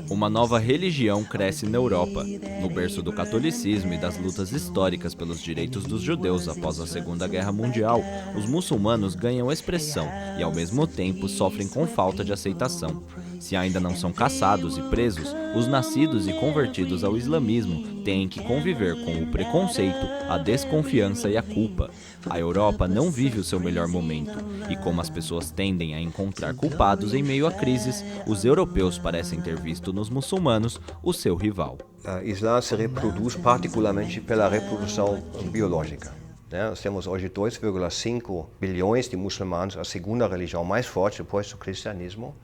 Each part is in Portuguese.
Uma nova religião cresce na Europa. No berço do catolicismo e das lutas históricas pelos direitos dos judeus após a Segunda Guerra Mundial, os muçulmanos ganham expressão e, ao mesmo tempo, sofrem com falta de aceitação. Se ainda não são caçados e presos, os nascidos e convertidos ao islamismo têm que conviver com o preconceito, a desconfiança e a culpa. A Europa não vive o seu melhor momento, e como as pessoas tendem a encontrar culpados em meio a crises, os europeus parecem ter visto nos muçulmanos o seu rival. O Islã se reproduz particularmente pela reprodução biológica. Nós temos hoje 2,5 bilhões de muçulmanos, a segunda religião mais forte depois do cristianismo.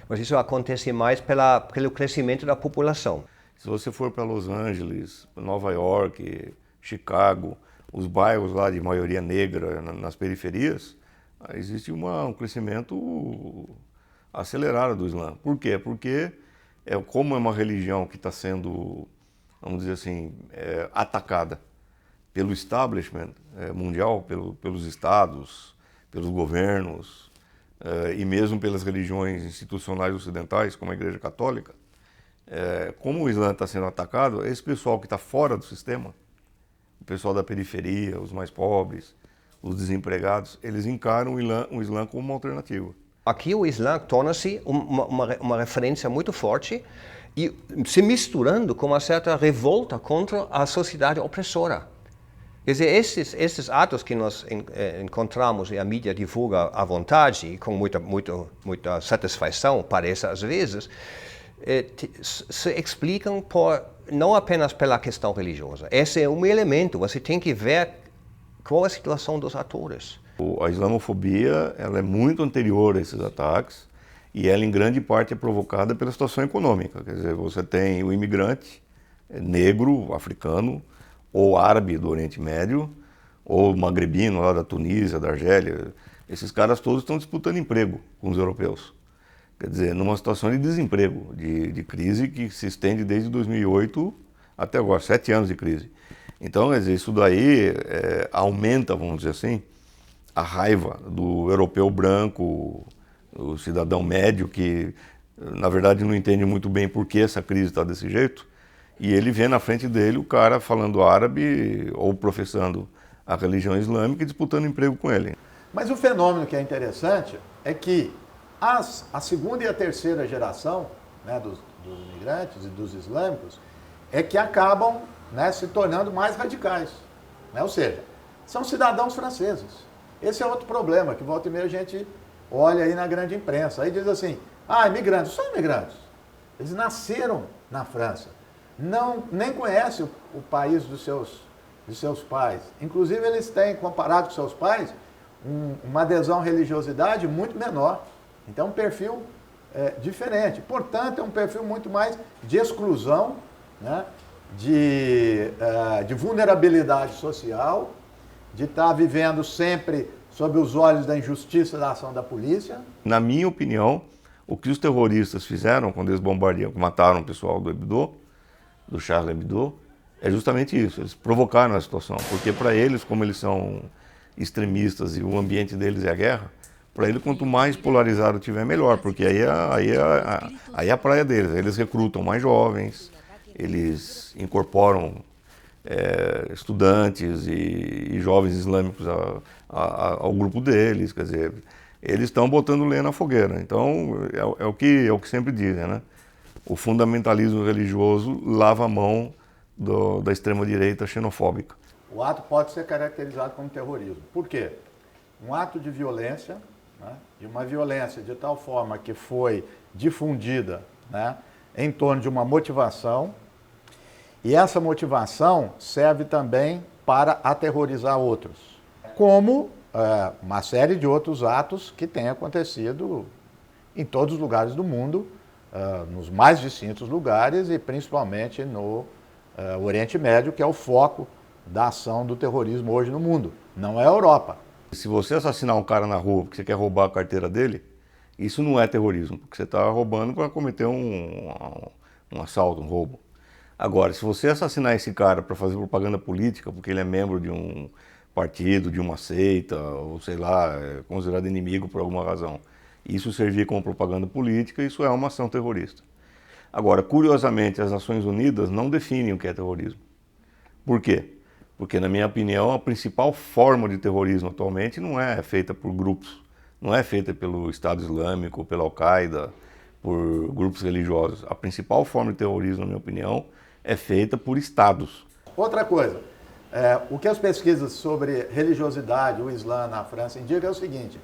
Mas isso acontece mais pelo crescimento da população. Se você for para Los Angeles, Nova York, Chicago, os bairros lá de maioria negra nas periferias, existe um crescimento acelerado do Islã. Por quê? Porque como é uma religião que está sendo, vamos dizer assim, atacada pelo establishment mundial, pelos estados, pelos governos, e mesmo pelas religiões institucionais ocidentais, como a Igreja Católica, como o Islã está sendo atacado, esse pessoal que está fora do sistema, o pessoal da periferia, os mais pobres, os desempregados, eles encaram o Islã como uma alternativa. Aqui o Islã torna-se uma referência muito forte e se misturando com uma certa revolta contra a sociedade opressora. Quer dizer, esses atos que nós encontramos e a mídia divulga à vontade e com muita satisfação, parece às vezes, se explicam não apenas pela questão religiosa. Esse é um elemento, você tem que ver qual é a situação dos atores. A islamofobia ela é muito anterior a esses ataques e ela em grande parte é provocada pela situação econômica. Quer dizer, você tem o imigrante negro, africano, ou árabe do Oriente Médio, ou magrebino lá da Tunísia, da Argélia. Esses caras todos estão disputando emprego com os europeus. Quer dizer, numa situação de desemprego, de crise que se estende desde 2008 até agora, 7 anos de crise. Então, quer dizer, isso daí aumenta, vamos dizer assim, a raiva do europeu branco, o cidadão médio que, na verdade, não entende muito bem por que essa crise está desse jeito. E ele vê na frente dele o cara falando árabe ou professando a religião islâmica e disputando emprego com ele. Mas o fenômeno que é interessante é que a segunda e a terceira geração, né, dos imigrantes e dos islâmicos é que acabam, né, se tornando mais radicais. Né? Ou seja, são cidadãos franceses. Esse é outro problema que volta e meia a gente olha aí na grande imprensa. Aí diz assim, imigrantes, são imigrantes. Eles nasceram na França. Nem conhecem o país dos seus pais. Inclusive, eles têm, comparado com seus pais, uma adesão à religiosidade muito menor. Então, um perfil diferente. Portanto, é um perfil muito mais de exclusão, né? de vulnerabilidade social, de estar vivendo sempre sob os olhos da injustiça da ação da polícia. Na minha opinião, o que os terroristas fizeram quando eles bombardearam, mataram o pessoal do Hebdo, do Charlie Hebdo, é justamente isso. Eles provocaram a situação, porque para eles, como eles são extremistas e o ambiente deles é a guerra, para eles quanto mais polarizado tiver, melhor, porque aí é a praia deles. Eles recrutam mais jovens, eles incorporam estudantes e jovens islâmicos ao grupo deles, quer dizer, eles estão botando lenha na fogueira. Então, é o que sempre dizem, né? O fundamentalismo religioso lava a mão da extrema-direita xenofóbica. O ato pode ser caracterizado como terrorismo. Por quê? Um ato de violência, né? E uma violência de tal forma que foi difundida, né, em torno de uma motivação, e essa motivação serve também para aterrorizar outros, como uma série de outros atos que têm acontecido em todos os lugares do mundo, nos mais distintos lugares e principalmente no Oriente Médio, que é o foco da ação do terrorismo hoje no mundo, não é a Europa. Se você assassinar um cara na rua porque você quer roubar a carteira dele, isso não é terrorismo, porque você está roubando para cometer um assalto, um roubo. Agora, se você assassinar esse cara para fazer propaganda política, porque ele é membro de um partido, de uma seita, ou sei lá, é considerado inimigo por alguma razão, isso servir como propaganda política, isso é uma ação terrorista. Agora, curiosamente, as Nações Unidas não definem o que é terrorismo. Por quê? Porque, na minha opinião, a principal forma de terrorismo atualmente não é feita por grupos, não é feita pelo Estado Islâmico, pela Al-Qaeda, por grupos religiosos. A principal forma de terrorismo, na minha opinião, é feita por estados. Outra coisa, o que as pesquisas sobre religiosidade, o Islã na França indicam é o seguinte,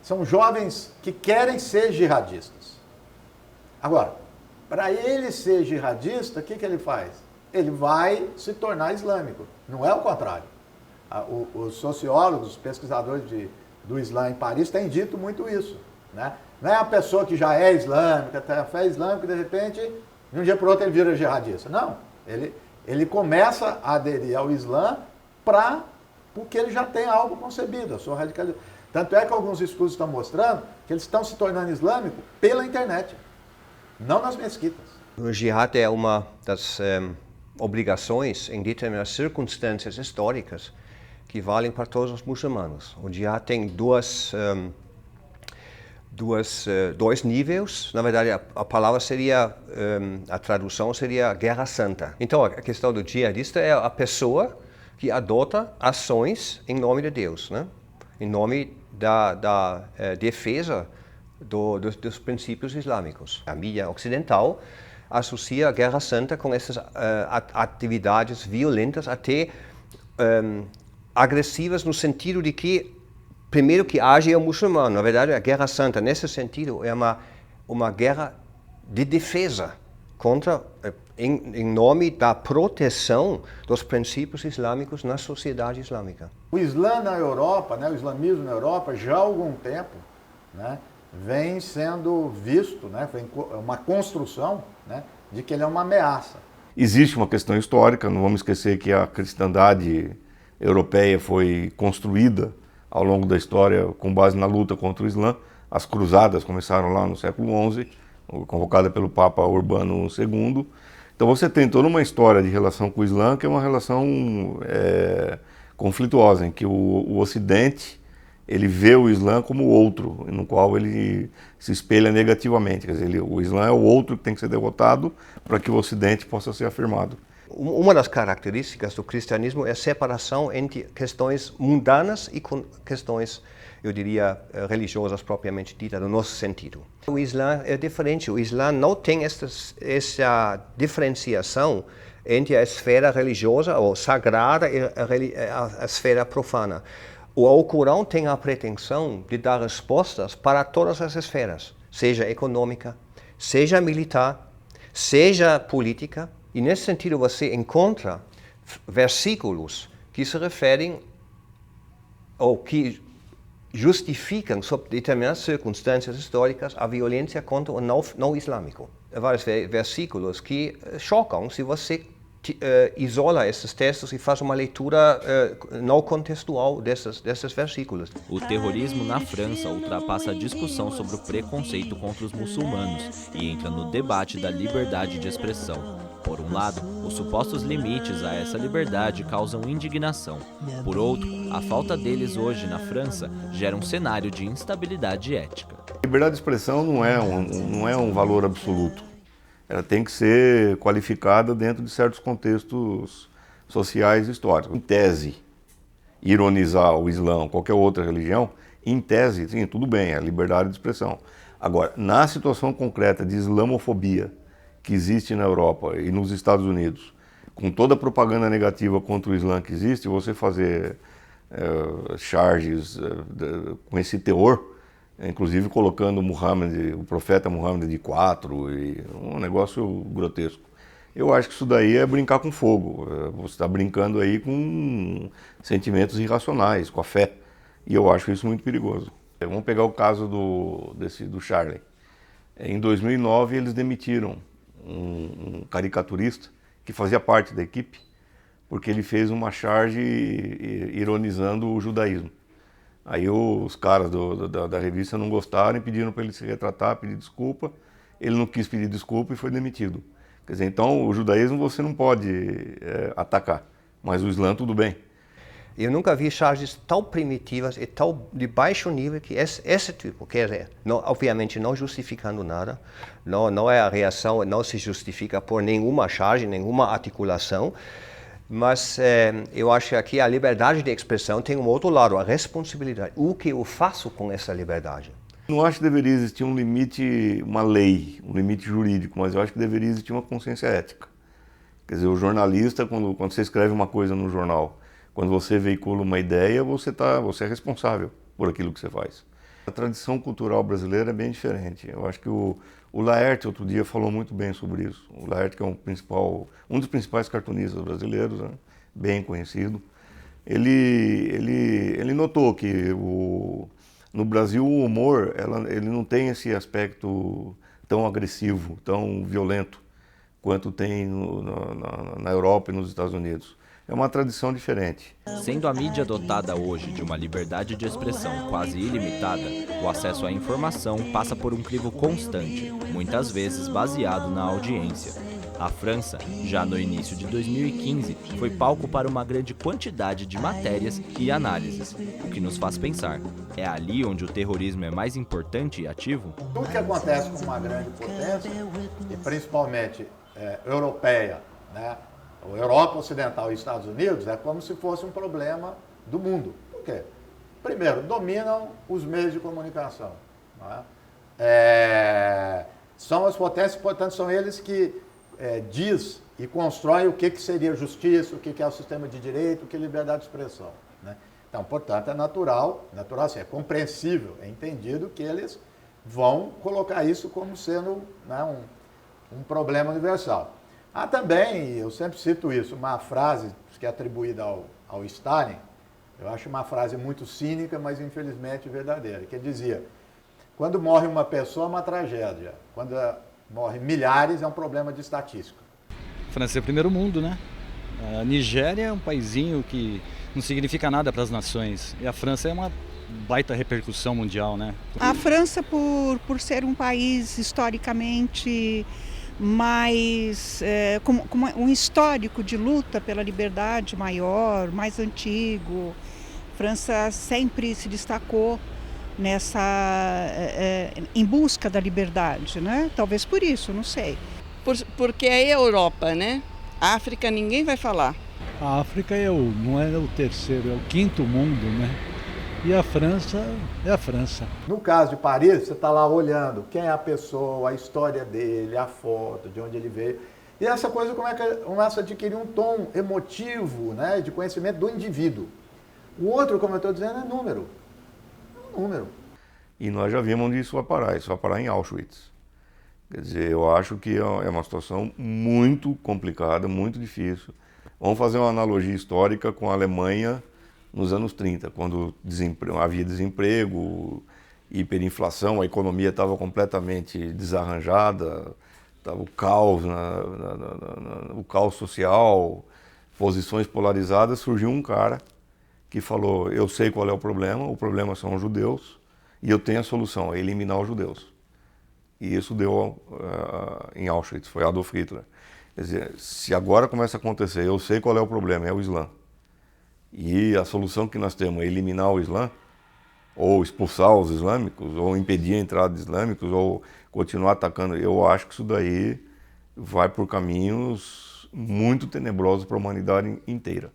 são jovens que querem ser jihadistas. Agora, para ele ser jihadista, o que ele faz? Ele vai se tornar islâmico, não é o contrário. Os sociólogos, os pesquisadores do Islã em Paris têm dito muito isso, né? Não é a pessoa que já é islâmica, tem a fé islâmica, de repente, de um dia para o outro ele vira jihadista. Não, ele começa a aderir ao Islã porque ele já tem algo concebido, a sua radicalização. Tanto é que alguns estudos estão mostrando que eles estão se tornando islâmicos pela internet, não nas mesquitas. O jihad é uma das obrigações em determinadas circunstâncias históricas que valem para todos os muçulmanos. O jihad tem dois níveis. Na verdade, a palavra seria, a tradução seria Guerra Santa. Então, a questão do jihadista é a pessoa que adota ações em nome de Deus, né? Em nome da defesa dos princípios islâmicos. A mídia ocidental associa a Guerra Santa com essas atividades violentas, até agressivas, no sentido de que primeiro que age é o muçulmano. Na verdade, a Guerra Santa, nesse sentido, é uma guerra de defesa em nome da proteção dos princípios islâmicos na sociedade islâmica. O Islã na Europa, né, o islamismo na Europa, já há algum tempo, né, vem sendo visto, né, vem uma construção, né, de que ele é uma ameaça. Existe uma questão histórica, não vamos esquecer que a cristandade europeia foi construída ao longo da história com base na luta contra o Islã. As cruzadas começaram lá no século XI, convocada pelo Papa Urbano II. Então você tem toda uma história de relação com o Islã que é uma relação conflituosa, em que o Ocidente ele vê o Islã como outro, no qual ele se espelha negativamente. Quer dizer, o Islã é o outro que tem que ser derrotado para que o Ocidente possa ser afirmado. Uma das características do cristianismo é a separação entre questões mundanas e questões, eu diria, religiosas propriamente ditas, no nosso sentido. O Islã é diferente. O Islã não tem essa diferenciação entre a esfera religiosa ou sagrada e a esfera profana. O Alcorão tem a pretensão de dar respostas para todas as esferas, seja econômica, seja militar, seja política. E nesse sentido você encontra versículos que se referem ou que justificam, sob determinadas circunstâncias históricas, a violência contra o não islâmico. Há vários versículos que chocam se você isola esses textos e faz uma leitura não contextual desses versículos. O terrorismo na França ultrapassa a discussão sobre o preconceito contra os muçulmanos e entra no debate da liberdade de expressão. Por um lado, os supostos limites a essa liberdade causam indignação. Por outro, a falta deles hoje na França gera um cenário de instabilidade ética. Liberdade de expressão não é um valor absoluto. Ela tem que ser qualificada dentro de certos contextos sociais e históricos. Em tese, ironizar o Islã ou qualquer outra religião, em tese, sim, tudo bem, é liberdade de expressão. Agora, na situação concreta de islamofobia que existe na Europa e nos Estados Unidos, com toda a propaganda negativa contra o Islã que existe, você fazer charges com esse teor, inclusive colocando o profeta Muhammad de 4, e um negócio grotesco. Eu acho que isso daí é brincar com fogo. Você está brincando aí com sentimentos irracionais, com a fé. E eu acho isso muito perigoso. Vamos pegar o caso do Charlie. Em 2009 eles demitiram um caricaturista que fazia parte da equipe, porque ele fez uma charge ironizando o judaísmo. Aí os caras da revista não gostaram e pediram para ele se retratar, pedir desculpa. Ele não quis pedir desculpa e foi demitido. Quer dizer, então o judaísmo você não pode atacar, mas o Islã tudo bem. Eu nunca vi charges tão primitivas e tão de baixo nível que esse tipo. Quer dizer, não, obviamente não justificando nada, não é a reação, não se justifica por nenhuma charge, nenhuma articulação, mas eu acho que aqui a liberdade de expressão tem um outro lado, a responsabilidade. O que eu faço com essa liberdade? Não acho que deveria existir um limite, uma lei, um limite jurídico, mas eu acho que deveria existir uma consciência ética. Quer dizer, o jornalista, quando você escreve uma coisa no jornal, quando você veicula uma ideia, você é responsável por aquilo que você faz. A tradição cultural brasileira é bem diferente. Eu acho que o Laerte, outro dia, falou muito bem sobre isso. O Laerte, que é um dos principais cartunistas brasileiros, né? Bem conhecido, ele notou que no Brasil o humor ele não tem esse aspecto tão agressivo, tão violento, quanto tem na Europa e nos Estados Unidos. É uma tradição diferente. Sendo a mídia dotada hoje de uma liberdade de expressão quase ilimitada, o acesso à informação passa por um crivo constante, muitas vezes baseado na audiência. A França, já no início de 2015, foi palco para uma grande quantidade de matérias e análises, o que nos faz pensar, é ali onde o terrorismo é mais importante e ativo? Tudo que acontece com uma grande potência, e principalmente europeia, né? A Europa Ocidental e Estados Unidos é como se fosse um problema do mundo. Por quê? Primeiro, dominam os meios de comunicação. Não é? São as potências, portanto, são eles que diz e constroem o que seria justiça, o que é o sistema de direito, o que é liberdade de expressão. Né? Então, portanto, é natural assim, é compreensível, é entendido que eles vão colocar isso como sendo, né, um problema universal. Há também, eu sempre cito isso, uma frase que é atribuída ao Stalin, eu acho uma frase muito cínica, mas infelizmente verdadeira, que ele dizia: quando morre uma pessoa é uma tragédia, quando morrem milhares é um problema de estatística. A França é o primeiro mundo, né? A Nigéria é um paizinho que não significa nada para as nações, e a França é uma baita repercussão mundial, né? A França, por ser um país historicamente mais com um histórico de luta pela liberdade maior, mais antigo. A França sempre se destacou em busca da liberdade, né? Talvez por isso, não sei. Porque é Europa, né? A África ninguém vai falar. A África não é o terceiro, é o quinto mundo, né? E a França é a França. No caso de Paris, você está lá olhando quem é a pessoa, a história dele, a foto, de onde ele veio. E essa coisa começa a adquirir um tom emotivo, né, de conhecimento do indivíduo. O outro, como eu estou dizendo, é número. É um número. E nós já vimos onde isso vai parar. Isso vai parar em Auschwitz. Quer dizer, eu acho que é uma situação muito complicada, muito difícil. Vamos fazer uma analogia histórica com a Alemanha nos anos 30, quando havia desemprego, hiperinflação, a economia estava completamente desarranjada, estava o caos, o caos social, posições polarizadas. Surgiu um cara que falou: eu sei qual é o problema são os judeus, e eu tenho a solução, é eliminar os judeus. E isso deu em Auschwitz, foi Adolf Hitler. Quer dizer, se agora começa a acontecer, eu sei qual é o problema, é o Islã, e a solução que nós temos é eliminar o Islã, ou expulsar os islâmicos, ou impedir a entrada de islâmicos, ou continuar atacando, eu acho que isso daí vai por caminhos muito tenebrosos para a humanidade inteira.